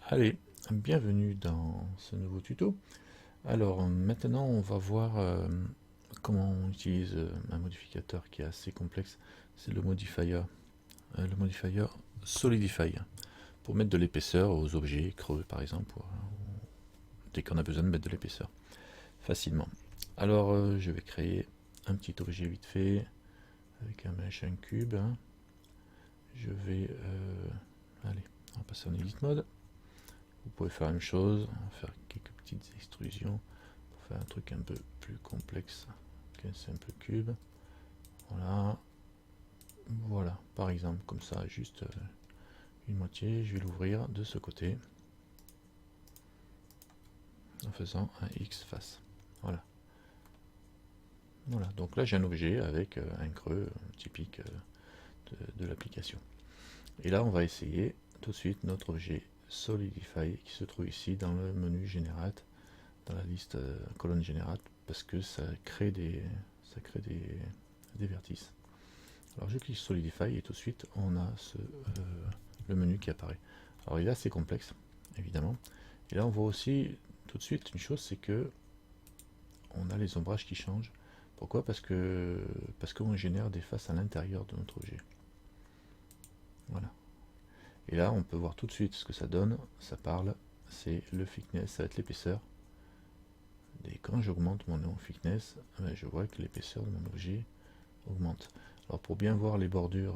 Allez, bienvenue dans ce nouveau tuto. Alors maintenant on va voir comment on utilise un modificateur qui est assez complexe. C'est le modifier Solidify, pour mettre de l'épaisseur aux objets creux par exemple, dès qu'on a besoin de mettre de l'épaisseur facilement. Alors je vais créer un petit objet vite fait avec un mesh, un cube. Je vais allez, on va passer en edit mode. Vous pouvez faire la même chose, faire quelques petites extrusions pour faire un truc un peu plus complexe qu'un simple cube. Voilà, voilà, par exemple, comme ça, juste une moitié. Je vais l'ouvrir de ce côté en faisant un X face. Voilà. Voilà, donc là j'ai un objet avec un creux typique de l'application. Et là on va essayer tout de suite notre objet Solidify qui se trouve ici dans le menu Generate, dans la liste colonne Generate, parce que ça crée des vertices. Alors je clique Solidify et tout de suite on a le menu qui apparaît. Alors il est assez complexe évidemment. Et là on voit aussi tout de suite une chose, c'est que on a les ombrages qui changent. Pourquoi? Parce qu'on génère des faces à l'intérieur de notre objet. Voilà. Et là on peut voir tout de suite ce que ça donne. Ça parle, c'est le thickness, ça va être l'épaisseur. Et quand j'augmente mon thickness, je vois que l'épaisseur de mon objet augmente. Alors pour bien voir les bordures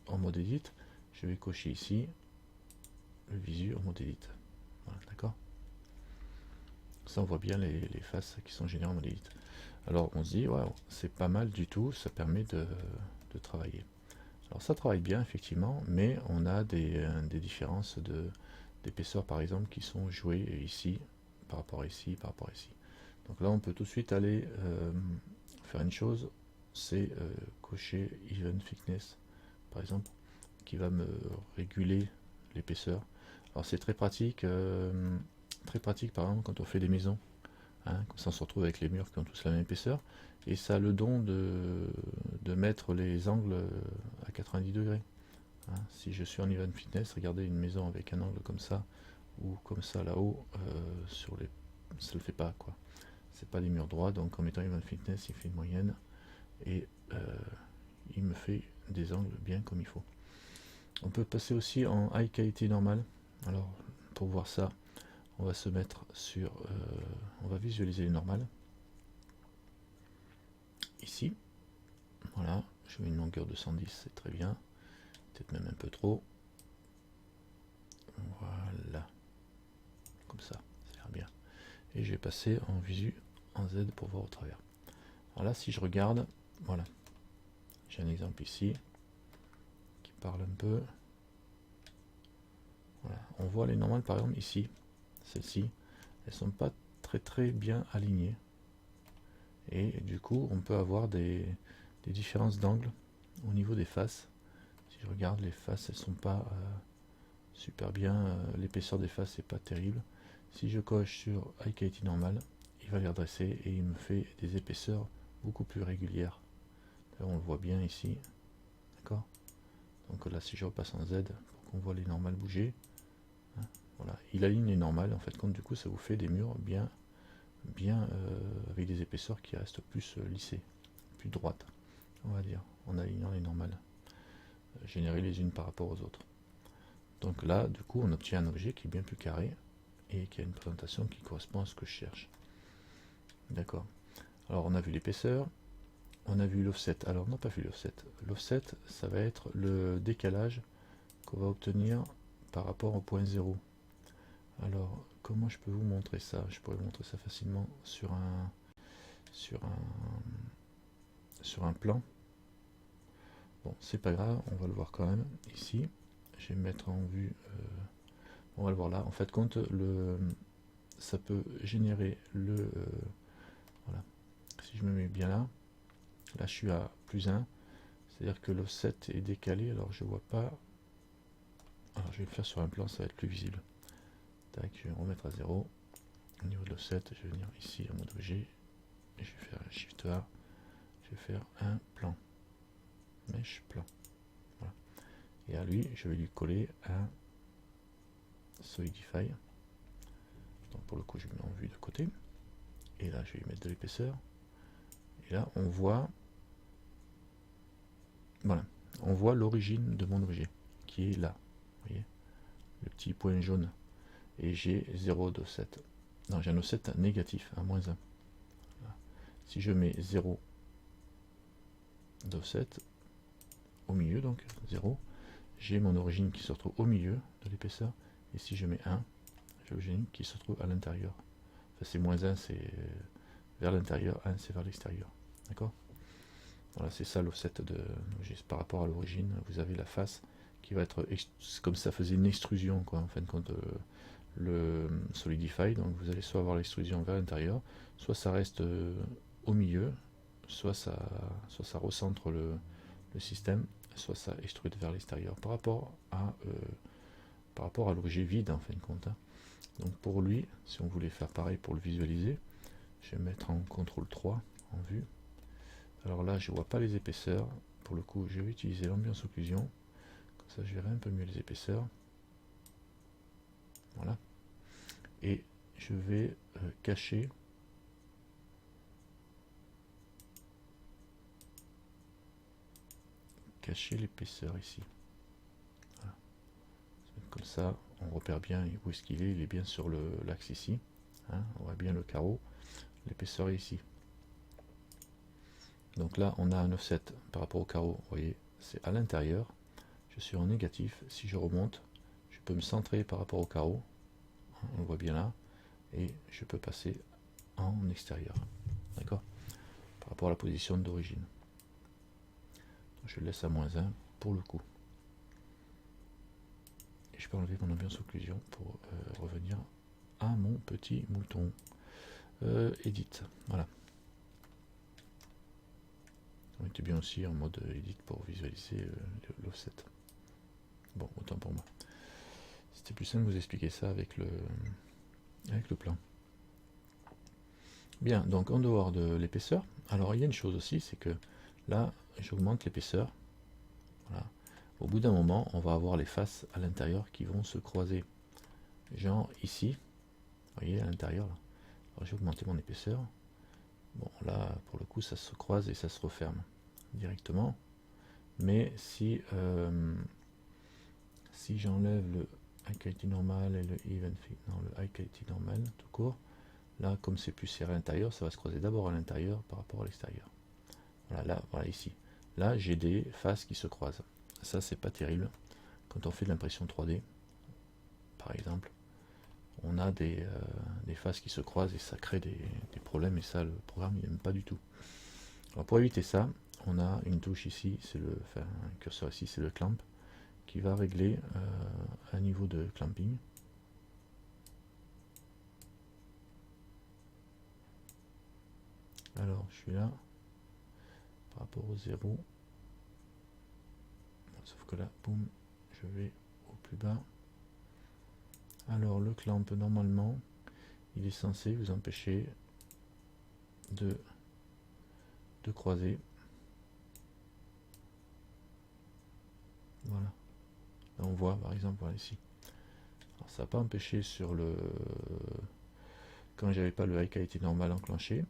en mode edit, je vais cocher ici le visu en mode edit. Voilà, d'accord. Ça on voit bien les faces qui sont générées en mode edit. Alors on se dit, ouais, c'est pas mal du tout, ça permet de travailler. Alors ça travaille bien effectivement, mais on a des différences d'épaisseur par exemple qui sont jouées ici, par rapport à ici, par rapport à ici. Donc là on peut tout de suite aller faire une chose, c'est cocher Even Thickness par exemple, qui va me réguler l'épaisseur. Alors c'est très pratique par exemple quand on fait des maisons, comme ça on se retrouve avec les murs qui ont tous la même épaisseur, et ça a le don de mettre les angles à 90 degrés. Si je suis en Even Fitness, regardez une maison avec un angle comme ça, ou comme ça là-haut, ça le fait pas quoi. C'est pas des murs droits, donc en mettant Even Fitness, il fait une moyenne, et il me fait des angles bien comme il faut. On peut passer aussi en high quality normale. Alors pour voir ça, on va se mettre sur, on va visualiser le normal. Ici, voilà, je mets une longueur de 110, c'est très bien, peut-être même un peu trop. Voilà, comme ça a l'air bien. Et je vais passer en visu en Z pour voir au travers. Alors là, si je regarde, voilà, j'ai un exemple ici qui parle un peu. Voilà, on voit les normales par exemple ici, celles-ci, elles sont pas très bien alignées. Et du coup, on peut avoir des différences d'angle au niveau des faces. Si je regarde, les faces, elles sont pas super bien, l'épaisseur des faces n'est pas terrible. Si je coche sur High Quality normal, il va les redresser et il me fait des épaisseurs beaucoup plus régulières. Là, on le voit bien ici, d'accord. Donc là, si je repasse en Z pour qu'on voit les normales bouger, voilà, il aligne les normales. En fait, compte du coup, ça vous fait des murs bien avec des épaisseurs qui restent plus lissées, plus droites, on va dire, en alignant les normales, générées les unes par rapport aux autres. Donc là, du coup, on obtient un objet qui est bien plus carré et qui a une présentation qui correspond à ce que je cherche. D'accord. Alors on a vu l'épaisseur, on a vu l'offset. Alors on n'a pas vu l'offset. L'offset, ça va être le décalage qu'on va obtenir par rapport au point 0. Alors comment je peux vous montrer ça? Je pourrais vous montrer ça facilement sur un plan. Bon, c'est pas grave, on va le voir quand même ici. Je vais me mettre en vue. On va le voir là. En fait, compte ça peut générer voilà. Si je me mets bien là, là je suis à +1, c'est-à-dire que l'offset est décalé, alors je vois pas. Alors je vais le faire sur un plan, ça va être plus visible. Tac, je vais me remettre à 0. Au niveau de l'offset, je vais venir ici en mode objet, et je vais faire un Shift A, je vais faire un plan, mesh plan. Voilà. Et à lui, je vais lui coller un Solidify. Donc pour le coup, je mets en vue de côté. Et là, je vais y mettre de l'épaisseur. Et là, on voit, voilà, on voit l'origine de mon objet, qui est là. Vous voyez, le petit point jaune. Et j'ai 0 d'offset. Non, j'ai un offset négatif, à -1. Voilà. Si je mets 0 d'offset, au milieu, donc 0, j'ai mon origine qui se retrouve au milieu de l'épaisseur. Et si je mets 1, j'ai l'origine qui se retrouve à l'intérieur. Enfin, c'est -1, c'est vers l'intérieur, 1 c'est vers l'extérieur. D'accord? Voilà, c'est ça l'offset de par rapport à l'origine. Vous avez la face qui va être comme ça faisait une extrusion, quoi, en fin de compte, le Solidify. Donc vous allez soit avoir l'extrusion vers l'intérieur, soit ça reste au milieu, soit ça recentre le système, soit ça extrude vers l'extérieur par rapport à l'objet vide, en fin de compte. Hein. Donc pour lui, si on voulait faire pareil pour le visualiser, je vais mettre en CTRL 3 en vue. Alors là, je vois pas les épaisseurs. Pour le coup, je vais utiliser l'ambiance occlusion. Comme ça, je verrai un peu mieux les épaisseurs. Voilà. Et je vais cacher l'épaisseur ici. Voilà. Comme ça, on repère bien où est-ce qu'il est. Il est bien sur l'axe ici. Hein, on voit bien le carreau. L'épaisseur est ici. Donc là, on a un offset par rapport au carreau. Vous voyez, c'est à l'intérieur. Je suis en négatif. Si je remonte, je peux me centrer par rapport au carreau. On le voit bien là. Et je peux passer en extérieur. D'accord? Par rapport à la position d'origine. Je le laisse à -1 pour le coup. Et je peux enlever mon ambiance occlusion pour revenir à mon petit mouton. Edit. Voilà. On était bien aussi en mode edit pour visualiser l'offset. Bon, autant pour moi. C'était plus simple de vous expliquer ça avec le plan. Bien, donc en dehors de l'épaisseur, alors il y a une chose aussi, c'est que là, j'augmente l'épaisseur. Voilà. Au bout d'un moment, on va avoir les faces à l'intérieur qui vont se croiser. Genre ici, vous voyez, à l'intérieur, là. Alors j'ai augmenté mon épaisseur. Bon, là, pour le coup, ça se croise et ça se referme directement. Mais si j'enlève le high quality normal et le even fit, non, le high quality normal tout court, là, comme c'est plus serré à l'intérieur, ça va se croiser d'abord à l'intérieur par rapport à l'extérieur. Voilà, là, voilà ici. Là, j'ai des faces qui se croisent. Ça, c'est pas terrible. Quand on fait de l'impression 3D, par exemple, on a des faces qui se croisent et ça crée des problèmes, et ça, le programme, il n'aime pas du tout. Alors, pour éviter ça, on a une touche ici, c'est un curseur ici, c'est le clamp, qui va régler un niveau de clamping. Alors, je suis là, par rapport au 0. Bon, sauf que là, boum, je vais au plus bas. Alors, le clamp, normalement, il est censé vous empêcher de croiser. Voilà. Là, on voit, par exemple, voilà ici. Alors, ça n'a pas empêché sur le... Quand j'avais pas le high quality normal enclenché.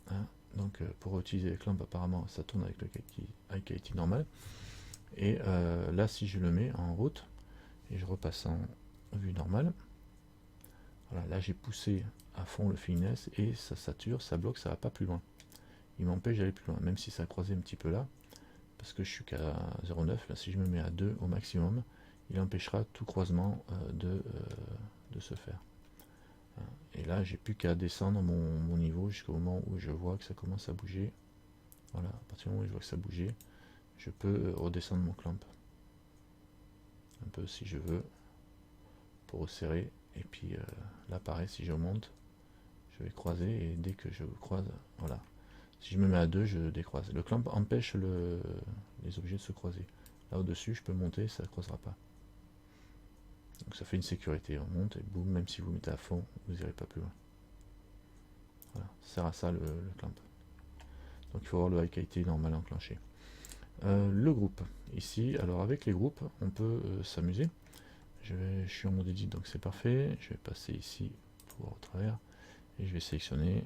Hein, donc, pour utiliser les clamps, apparemment, ça tourne avec le high quality normal. Et là, si je le mets en route, et je repasse en vue normale, voilà, là j'ai poussé à fond le finesse et ça sature, ça bloque, ça va pas plus loin. Il m'empêche d'aller plus loin, même si ça a croisé un petit peu là, parce que je suis qu'à 0,9. Là, si je me mets à 2 au maximum, il empêchera tout croisement de se faire. Et là, j'ai plus qu'à descendre mon niveau jusqu'au moment où je vois que ça commence à bouger. Voilà, à partir du moment où je vois que ça bougeait, je peux redescendre mon clamp. Un peu si je veux, pour resserrer. Et puis là, pareil, si je monte, je vais croiser, et dès que je croise, voilà. Si je me mets à 2, je décroise. Le clamp empêche les objets de se croiser. Là au-dessus, je peux monter, ça ne croisera pas. Donc ça fait une sécurité. On monte et boum, même si vous mettez à fond, vous n'irez pas plus loin. Voilà, ça sert à ça le clamp. Donc il faut avoir le high quality normal enclenché. Le groupe. Ici, alors avec les groupes, on peut s'amuser. je suis en mode edit, donc c'est parfait. Je vais passer ici pour voir au travers et je vais sélectionner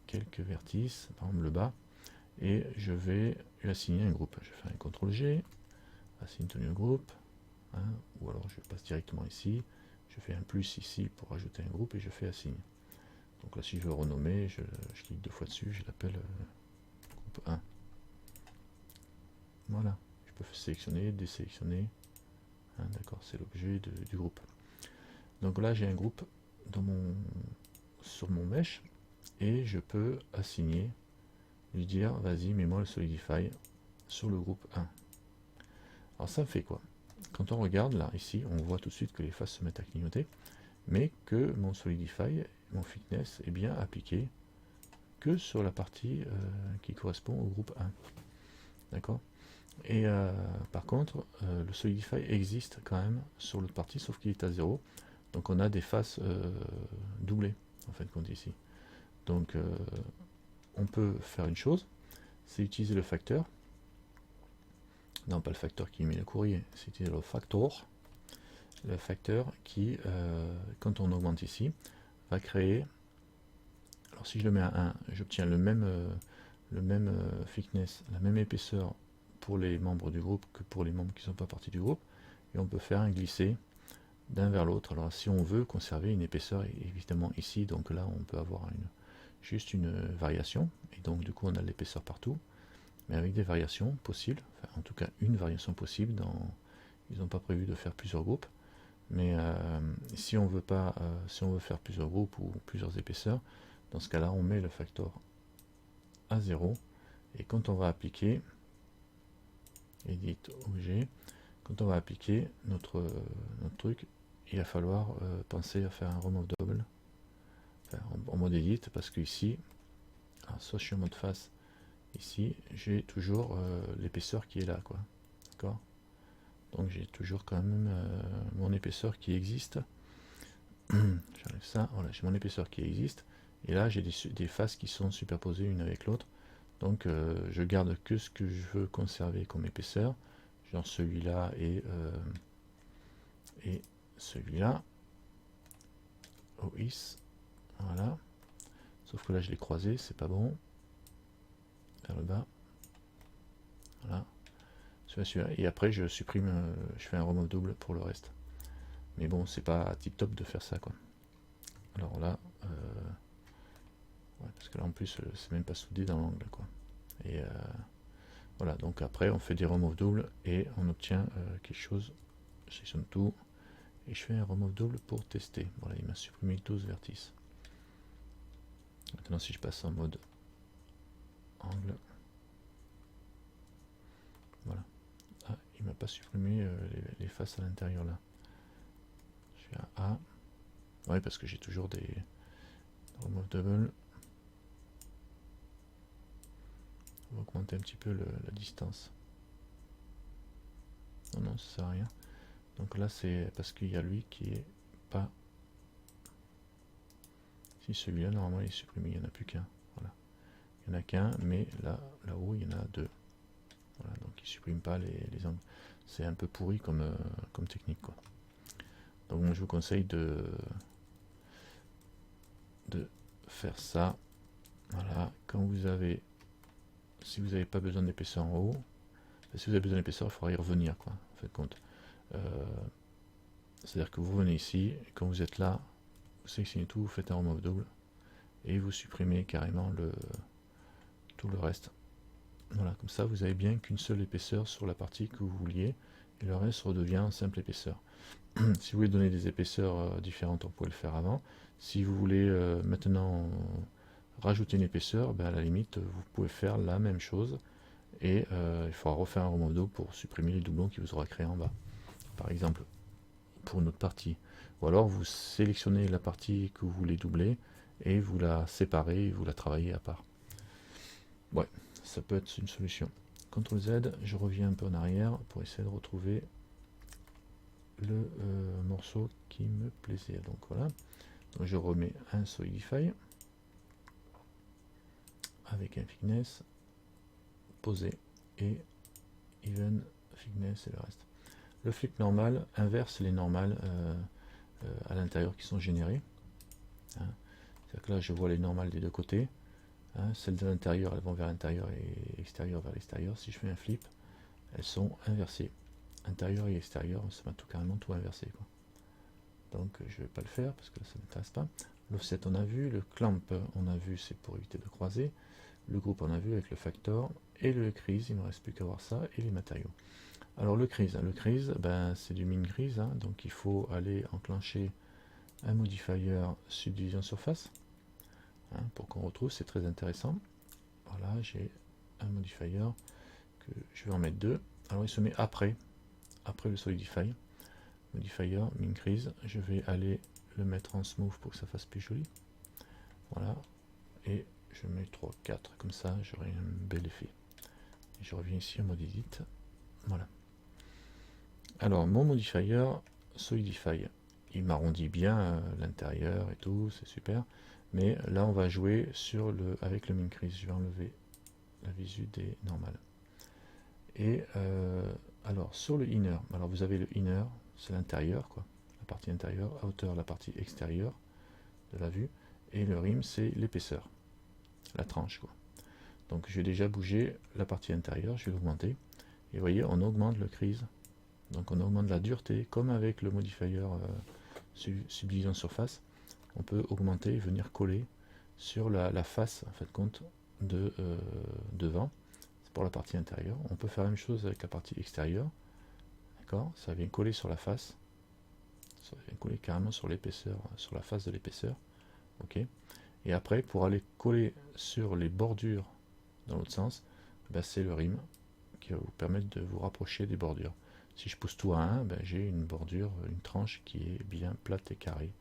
quelques vertices, par exemple le bas, et je vais lui assigner un groupe. Je fais un CTRL G, assigner to new group, hein, ou alors je passe directement ici, je fais un plus ici pour ajouter un groupe et je fais assigner. Donc là, si je veux renommer, je clique 2 fois dessus, je l'appelle groupe 1. Voilà, je peux sélectionner, désélectionner. Hein, d'accord, c'est l'objet du groupe. Donc là, j'ai un groupe sur mon mesh et je peux assigner, lui dire, vas-y, mets-moi le Solidify sur le groupe 1. Alors ça fait quoi? Quand on regarde là, ici, on voit tout de suite que les faces se mettent à clignoter, mais que mon Solidify, mon Thickness est bien appliqué que sur la partie qui correspond au groupe 1. D'accord? Et par contre, le Solidify existe quand même sur l'autre partie, sauf qu'il est à 0. Donc on a des faces doublées, en fait, compte ici. Donc on peut faire une chose, c'est utiliser le facteur. Non, pas le facteur qui met le courrier, c'est utiliser le facteur qui, quand on augmente ici, va créer. Alors si je le mets à 1, j'obtiens le même thickness, la même épaisseur pour les membres du groupe que pour les membres qui ne sont pas partie du groupe, et on peut faire un glisser d'un vers l'autre. Alors si on veut conserver une épaisseur, évidemment ici, donc là on peut avoir juste une variation, et donc du coup on a l'épaisseur partout, mais avec des variations possibles, enfin, en tout cas une variation possible, ils n'ont pas prévu de faire plusieurs groupes, mais si on veut faire plusieurs groupes ou plusieurs épaisseurs, dans ce cas-là on met le facteur à 0, et quand on va appliquer edit objet, quand on va appliquer notre truc, il va falloir penser à faire un remove double, enfin, en mode edit, parce que ici, soit je suis en mode face, ici j'ai toujours l'épaisseur qui est là, quoi. D'accord? Donc j'ai toujours quand même mon épaisseur qui existe. J'enlève ça, voilà, j'ai mon épaisseur qui existe, et là j'ai des faces qui sont superposées une avec l'autre. Donc je garde que ce que je veux conserver comme épaisseur, genre celui-là et celui-là. OIS, voilà. Sauf que là je l'ai croisé, c'est pas bon. Vers le bas. Voilà. Celui-là. Et après je supprime, je fais un remove double pour le reste. Mais bon, c'est pas tip top de faire ça, quoi. Alors là, ouais, parce que là en plus c'est même pas soudé dans l'angle, quoi. Et voilà, donc après on fait des remove doubles et on obtient quelque chose. Je sélectionne tout et je fais un remove double pour tester. Voilà, il m'a supprimé 12 vertices. Maintenant si je passe en mode angle, voilà. Ah, il m'a pas supprimé les faces à l'intérieur là. Je fais un A. Ouais, parce que j'ai toujours des remove double. On va augmenter un petit peu la distance. Non, non, ça sert à rien. Donc là, c'est parce qu'il y a lui qui est pas. Si celui-là, normalement, il est supprimé, il n'y en a plus qu'un. Voilà. Il n'y en a qu'un, mais là-haut, il y en a deux. Voilà, donc il ne supprime pas les angles. C'est un peu pourri comme technique, quoi. Donc moi, je vous conseille de faire ça. Voilà, quand vous avez. Si vous n'avez pas besoin d'épaisseur en haut, si vous avez besoin d'épaisseur, il faudra y revenir, quoi, en fait, compte. C'est-à-dire que vous venez ici, et quand vous êtes là, vous sélectionnez tout, vous faites un remove double, et vous supprimez carrément tout le reste. Voilà, comme ça vous avez bien qu'une seule épaisseur sur la partie que vous vouliez, et le reste redevient en simple épaisseur. Si vous voulez donner des épaisseurs différentes, on pouvait le faire avant. Si vous voulez maintenant rajouter une épaisseur, ben à la limite, vous pouvez faire la même chose, et il faudra refaire un remove double pour supprimer les doublons qui vous aura créé en bas, par exemple, pour une autre partie. Ou alors vous sélectionnez la partie que vous voulez doubler, et vous la séparez, et vous la travaillez à part. Ouais, ça peut être une solution. CTRL Z, je reviens un peu en arrière pour essayer de retrouver le morceau qui me plaisait. Donc voilà, donc je remets un Solidify avec un thickness posé et even thickness et le reste. Le flip normal inverse les normales à l'intérieur qui sont générées. Hein. C'est-à-dire que là, je vois les normales des deux côtés. Hein. Celles de l'intérieur, elles vont vers l'intérieur et extérieur vers l'extérieur. Si je fais un flip, elles sont inversées. Intérieur et extérieur, ça m'a tout carrément tout inversé, quoi. Donc je ne vais pas le faire parce que ça ne m'intéresse pas. L'offset on a vu, le clamp on a vu, c'est pour éviter de croiser. Le groupe on a vu avec le factor et le crease, il ne me reste plus qu'à voir ça, et les matériaux. Alors le crease, ben, c'est du min crease, hein, donc il faut aller enclencher un modifier subdivision surface, hein, pour qu'on retrouve, c'est très intéressant. Voilà, j'ai un modifier que je vais en mettre deux. Alors il se met après le solidify. Modifier, min crease, je vais aller le mettre en smooth pour que ça fasse plus joli. Voilà, et je mets 3, 4, comme ça j'aurai un bel effet. Et je reviens ici en mode edit. Voilà. Alors mon modifier solidify, il m'arrondit bien l'intérieur et tout, c'est super. Mais là on va jouer sur avec le min crease. Je vais enlever la visu des normales. Et alors sur le inner, alors vous avez le inner, c'est l'intérieur, quoi, la partie intérieure, outer la partie extérieure de la vue, et le rim c'est l'épaisseur, la tranche, quoi. Donc j'ai déjà bougé la partie intérieure, je vais l'augmenter, et vous voyez on augmente le crease, donc on augmente la dureté, comme avec le modifier subdivision surface, on peut augmenter et venir coller sur la face, en fait, compte de devant. Pour la partie intérieure, on peut faire la même chose avec la partie extérieure, d'accord, ça vient coller sur la face, ça vient coller carrément sur l'épaisseur, sur la face de l'épaisseur, ok, et après pour aller coller sur les bordures dans l'autre sens, ben, c'est le rim qui va vous permettre de vous rapprocher des bordures. Si je pousse tout à 1, ben, j'ai une bordure, une tranche qui est bien plate et carrée,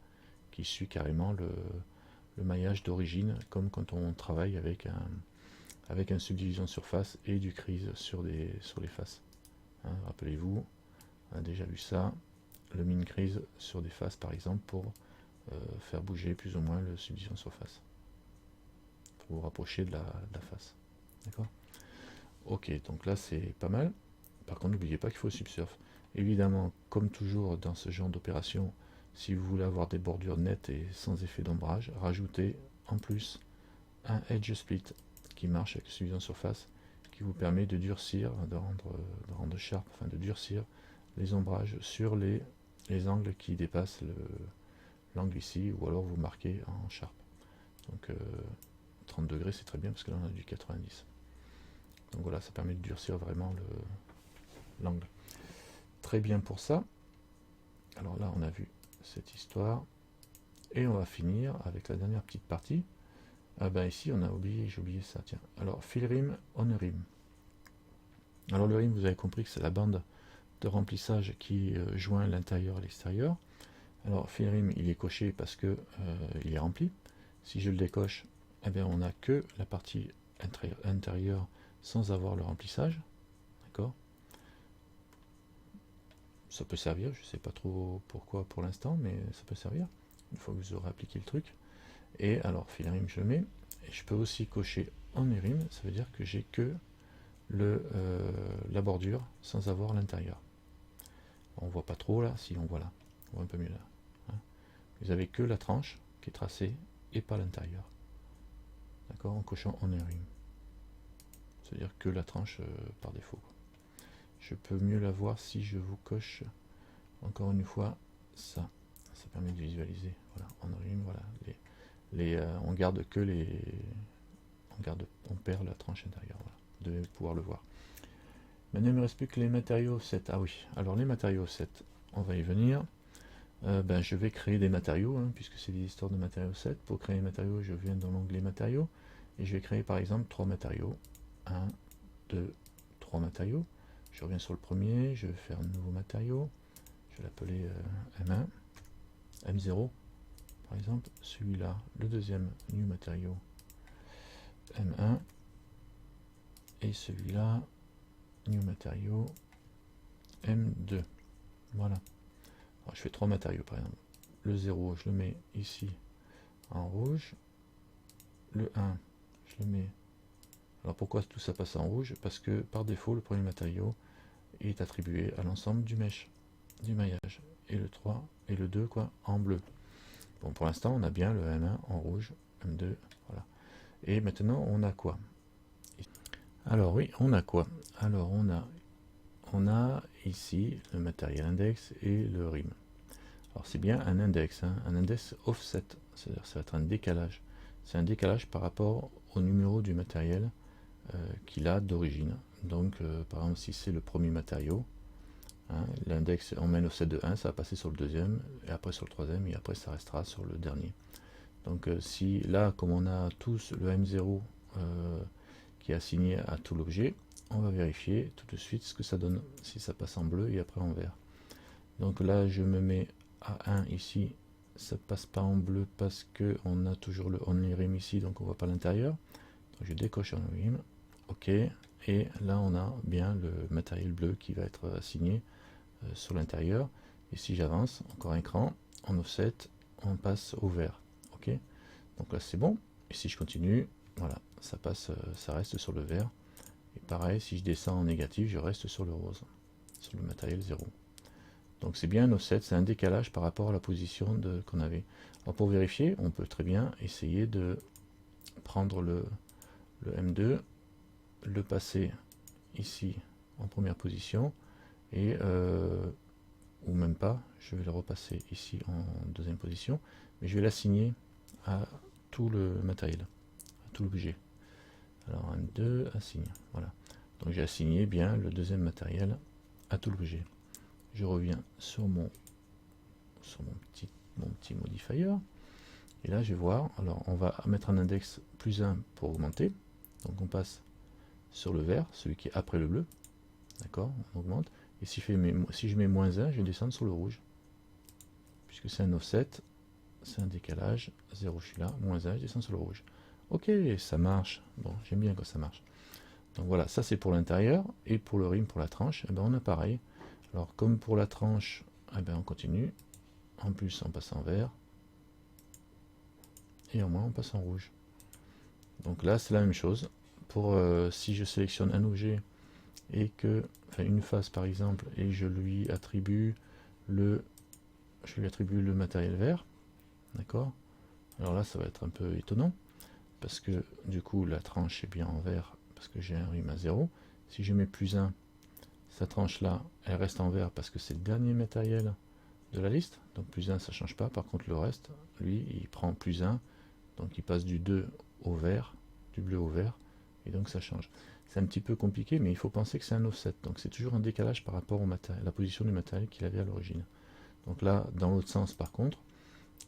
qui suit carrément le maillage d'origine, comme quand on travaille avec un subdivision surface et du crease sur les faces. Hein, rappelez-vous, on a déjà vu ça, le min crease sur des faces par exemple pour faire bouger plus ou moins le subdivision surface. Pour vous rapprocher de la face. D'accord ? Ok, donc là c'est pas mal. Par contre, n'oubliez pas qu'il faut subsurf. Évidemment, comme toujours dans ce genre d'opération, si vous voulez avoir des bordures nettes et sans effet d'ombrage, rajoutez en plus un edge split qui marche avec subdivision surface, qui vous permet de durcir, de rendre sharp, enfin de durcir les ombrages sur les angles qui dépassent l'angle ici, ou alors vous marquez en sharp. Donc 30 degrés c'est très bien parce que là on a du 90. Donc voilà, ça permet de durcir vraiment l'angle. Très bien pour ça. Alors là on a vu cette histoire. Et on va finir avec la dernière petite partie. Ah ben ici on a oublié, j'ai oublié ça, tiens. Alors fill rim, on rim. Alors le rim, vous avez compris que c'est la bande de remplissage qui joint l'intérieur à l'extérieur. Alors fill rim, il est coché parce que il est rempli. Si je le décoche, eh bien on n'a que la partie intérieure sans avoir le remplissage. D'accord ? Ça peut servir, je ne sais pas trop pourquoi pour l'instant, mais ça peut servir, une fois que vous aurez appliqué le truc. Et alors, fill rim, je le mets. Et je peux aussi cocher en rim, ça veut dire que j'ai que la bordure sans avoir l'intérieur. On voit pas trop là, si on voit là, on voit un peu mieux là. Hein. Vous avez que la tranche qui est tracée et pas l'intérieur. D'accord, en cochant en rim. C'est-à-dire que la tranche par défaut. Je peux mieux la voir si je vous coche encore une fois ça. Ça permet de visualiser. Voilà, en rim, voilà. On garde que on perd la tranche intérieure. Voilà. Vous devez pouvoir le voir. Maintenant, il ne me reste plus que les matériaux offset. Ah oui, alors les matériaux offset, on va y venir. Ben, je vais créer des matériaux, hein, puisque c'est des histoires de matériaux offset. Pour créer les matériaux, je viens dans l'onglet matériaux, et je vais créer par exemple 3 matériaux. 1, 2, 3 matériaux. Je reviens sur le premier, je vais faire un nouveau matériau. Je vais l'appeler M1, M0 par exemple. Celui-là, le deuxième new matériau, M1. Et celui-là, new matériau, M2. Voilà. Alors, je fais 3 matériaux par exemple. Le 0, je le mets ici en rouge. Le 1, je le mets. Alors pourquoi tout ça passe en rouge? Parce que par défaut, le premier matériau est attribué à l'ensemble du mesh. du maillage. Et le 3 et le 2 quoi, en bleu. Bon, pour l'instant, on a bien le M1 en rouge, M2, voilà. Et maintenant, on a quoi? Alors oui, on a quoi? Alors on a ici le matériel index et le RIM. Alors c'est bien un index, hein, un index offset, c'est-à-dire ça va être un décalage. C'est un décalage par rapport au numéro du matériel qu'il a d'origine. Donc par exemple si c'est le premier matériau, hein, l'index, on met un offset de 1, ça va passer sur le deuxième, et après sur le troisième, et après ça restera sur le dernier. Donc si là, comme on a tous le M0 qui est assigné à tout l'objet, on va vérifier tout de suite ce que ça donne, si ça passe en bleu et après en vert. Donc là, je me mets à 1 ici, ça passe pas en bleu parce que on a toujours le only rim ici, donc on voit pas l'intérieur. Je décoche only rim, ok, et là on a bien le matériel bleu qui va être assigné sur l'intérieur. Et si j'avance encore un cran, en offset, on passe au vert, ok. Donc là c'est bon. Et si je continue, voilà, ça passe, ça reste sur le vert. Et pareil, si je descends en négatif, je reste sur le rose, sur le matériel 0. Donc c'est bien un offset, c'est un décalage par rapport à la position qu'on avait. Alors pour vérifier, on peut très bien essayer de prendre le M2, le passer ici en première position, et ou même pas, je vais le repasser ici en deuxième position, mais je vais l'assigner à tout le matériel, à tout l'objet. Alors M2, assigne, voilà. Donc j'ai assigné bien le deuxième matériel à tout l'objet. Je reviens sur mon petit modifier, et là je vais voir, alors on va mettre un index plus 1 pour augmenter, donc on passe sur le vert, celui qui est après le bleu, d'accord, on augmente, et si je mets moins 1, je vais descendre sur le rouge, puisque c'est un offset, c'est un décalage, 0 je suis là, moins 1, je descends sur le rouge. Ok, ça marche, bon, j'aime bien quand ça marche. Donc voilà, ça c'est pour l'intérieur, et pour le rim, pour la tranche, eh ben on a pareil. Alors comme pour la tranche, eh ben on continue, en plus on passe en vert, et en moins on passe en rouge. Donc là c'est la même chose, pour si je sélectionne un objet, et que, enfin une face par exemple, et je lui attribue le matériel vert, d'accord. Alors là ça va être un peu étonnant, parce que du coup la tranche est bien en vert, parce que j'ai un rim à 0. Si je mets plus 1, sa tranche là, elle reste en vert parce que c'est le dernier matériel de la liste, donc plus 1 ça change pas. Par contre le reste, lui, il prend plus 1, donc il passe du 2 au vert, du bleu au vert, et donc ça change. C'est un petit peu compliqué, mais il faut penser que c'est un offset, donc c'est toujours un décalage par rapport au matériel, la position du matériel qu'il avait à l'origine. Donc là, dans l'autre sens par contre,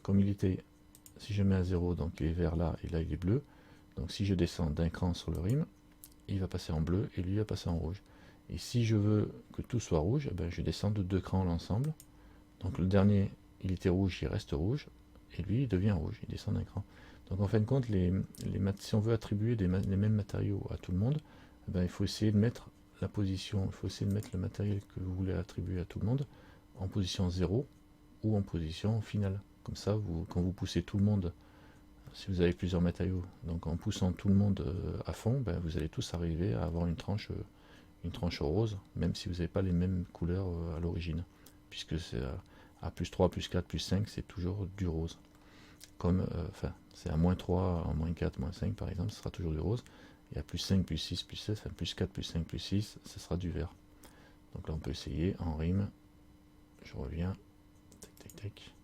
comme il était, si je mets à 0, donc il est vert là, et là il est bleu, donc si je descends d'un cran sur le rim, il va passer en bleu, et lui va passer en rouge. Et si je veux que tout soit rouge, eh ben je descends de 2 crans l'ensemble. Donc le dernier, il était rouge, il reste rouge, et lui, il devient rouge, il descend d'un cran. Donc en fin de compte, si on veut attribuer les mêmes matériaux à tout le monde, eh ben, il faut essayer de mettre la position, il faut essayer de mettre le matériel que vous voulez attribuer à tout le monde en position 0 ou en position finale. Comme ça, quand vous poussez tout le monde, si vous avez plusieurs matériaux, donc en poussant tout le monde à fond, ben, vous allez tous arriver à avoir une tranche rose, même si vous n'avez pas les mêmes couleurs à l'origine, puisque c'est à plus 3, plus 4, plus 5, c'est toujours du rose. Comme, enfin, c'est à moins 3, à moins 4, moins 5 par exemple, ce sera toujours du rose, et à plus 5, plus 6, plus 7, enfin plus 4, plus 5, plus 6, ce sera du vert. Donc là on peut essayer en rime, je reviens, tac tac tac,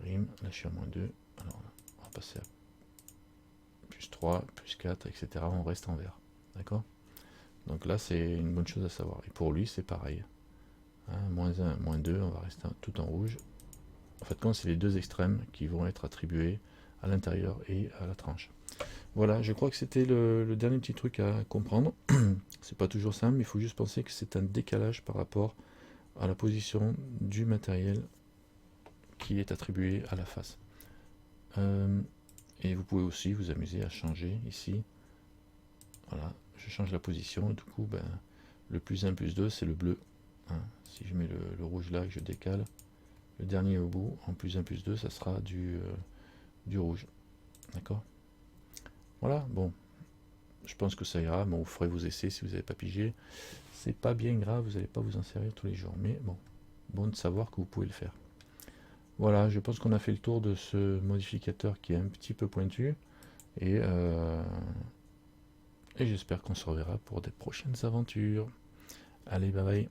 rime, là je suis à moins 2, alors on va passer à plus 3, plus 4, etc. On reste en vert, d'accord. Donc là c'est une bonne chose à savoir, et pour lui c'est pareil, hein, moins 1, moins 2, on va rester tout en rouge. En fait, quand c'est les deux extrêmes qui vont être attribués à l'intérieur et à la tranche. Voilà, je crois que c'était le dernier petit truc à comprendre. C'est pas toujours simple, mais il faut juste penser que c'est un décalage par rapport à la position du matériel qui est attribué à la face. Et vous pouvez aussi vous amuser à changer ici. Voilà, je change la position, et du coup, ben, le plus 1, plus 2, c'est le bleu. Hein. Si je mets le rouge là et que je décale, le dernier au bout, en plus 1, plus 2, ça sera du rouge. D'accord. Voilà, bon. Je pense que ça ira. Bon, vous ferez vos essais si vous n'avez pas pigé. C'est pas bien grave, vous n'allez pas vous en servir tous les jours. Mais bon, bon de savoir que vous pouvez le faire. Voilà, je pense qu'on a fait le tour de ce modificateur qui est un petit peu pointu. Et j'espère qu'on se reverra pour des prochaines aventures. Allez, bye bye.